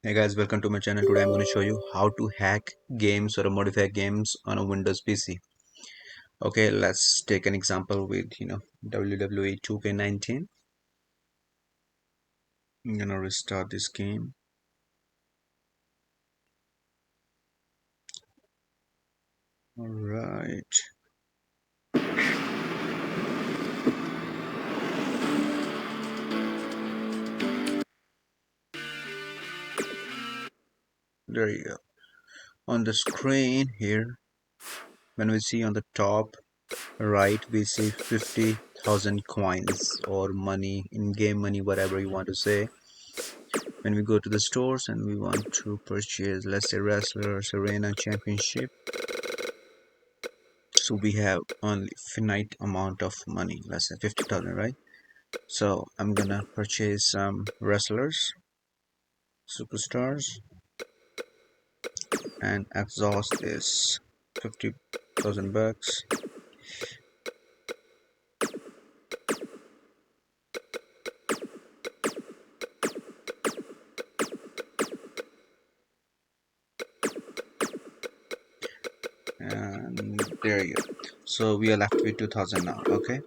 Hey guys, welcome to my channel. Today I'm going to show you how to hack games or modify games on a Windows PC. Okay, let's take an example with WWE 2K19. I'm going to restart this game. All right. There you go. On the screen here, when we see on the top right, we see 50,000 coins or money, in-game money, whatever you want to say. When we go to the stores and we want to purchase, let's say, Wrestlers Arena Championship, so we have only finite amount of money, let's say 50,000, right? So I'm gonna purchase some wrestlers, superstars, and exhaust is 50,000 bucks. And there you go. So we are left with 2,000 now. Okay,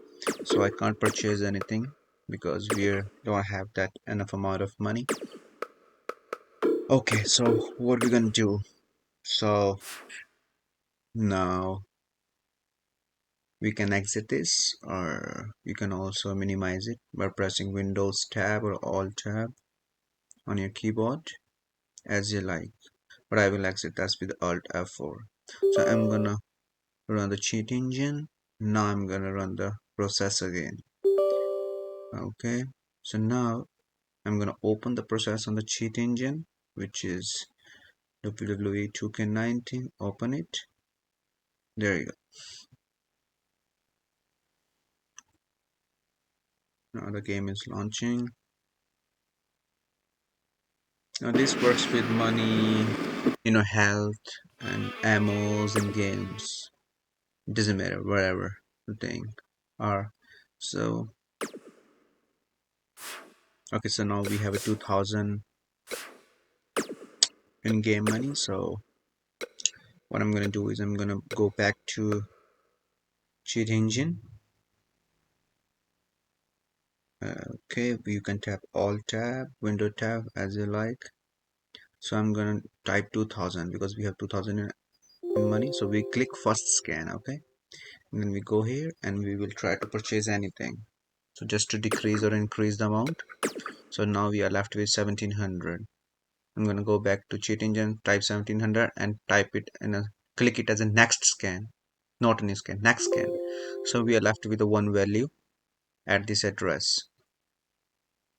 so I can't purchase anything because we don't have that enough amount of money. Okay, so what we're gonna do, so now we can exit this, or you can also minimize it by pressing Windows tab or Alt tab on your keyboard as you like. But I will exit that with Alt F4. So I'm gonna run the cheat engine. Now I'm gonna run the process again. Okay, so now I'm gonna open the process on the cheat engine, which is WWE 2K19. Open it. There you go. Now the game is launching. Now this works with money, health and ammos and games. It doesn't matter, wherever the thing are. So okay, so now we have a 2,000 in-game money. So what I'm gonna do is I'm gonna go back to cheat engine. Okay, you can tap Alt tab, Window tab as you like. So I'm gonna type 2,000 because we have 2,000 in money. So we click first scan. Okay, and then we go here and we will try to purchase anything. So just to decrease or increase the amount. So now we are left with 1,700. I'm gonna go back to cheat engine, type 1,700 and type it in a click it as a next scan, not in scan, next scan. So we are left with the one value at this address.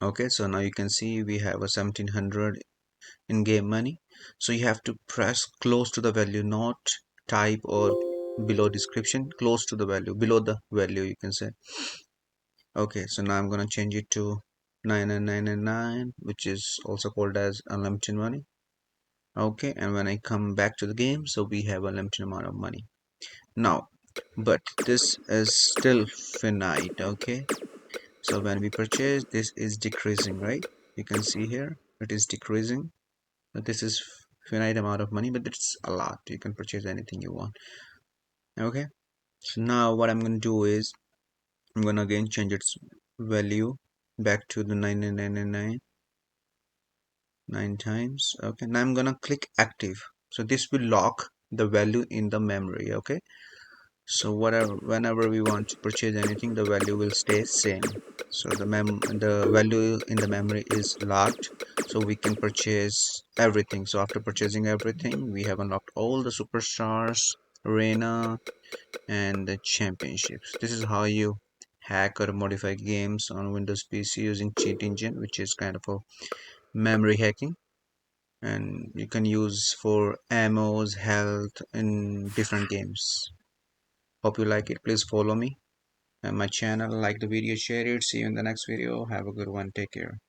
Okay, so now you can see we have a 1,700 in game money. So you have to press close to the value, not type or below description, close to the value, below the value you can say. Okay, so now I'm gonna change it to 99999, which is also called as unlimited money. Okay, and when I come back to the game, so we have a limited amount of money now, but this is still finite. Okay, so when we purchase, this is decreasing, right? You can see here it is decreasing, but this is finite amount of money, but it's a lot. You can purchase anything you want. Okay, so now what I'm going to do is I'm going to again change its value back to the 9999 9 times. Okay, now I'm gonna click active, so this will lock the value in the memory. Okay, so whenever we want to purchase anything, the value will stay same. So the value in the memory is locked, so we can purchase everything. So after purchasing everything, we have unlocked all the superstars, arena, and the championships. This is how you hack or modify games on Windows PC using cheat engine, which is kind of a memory hacking, and you can use for ammos, health in different games. Hope you like it. Please follow me and my channel, like the video, share it. See you in the next video. Have a good one. Take care.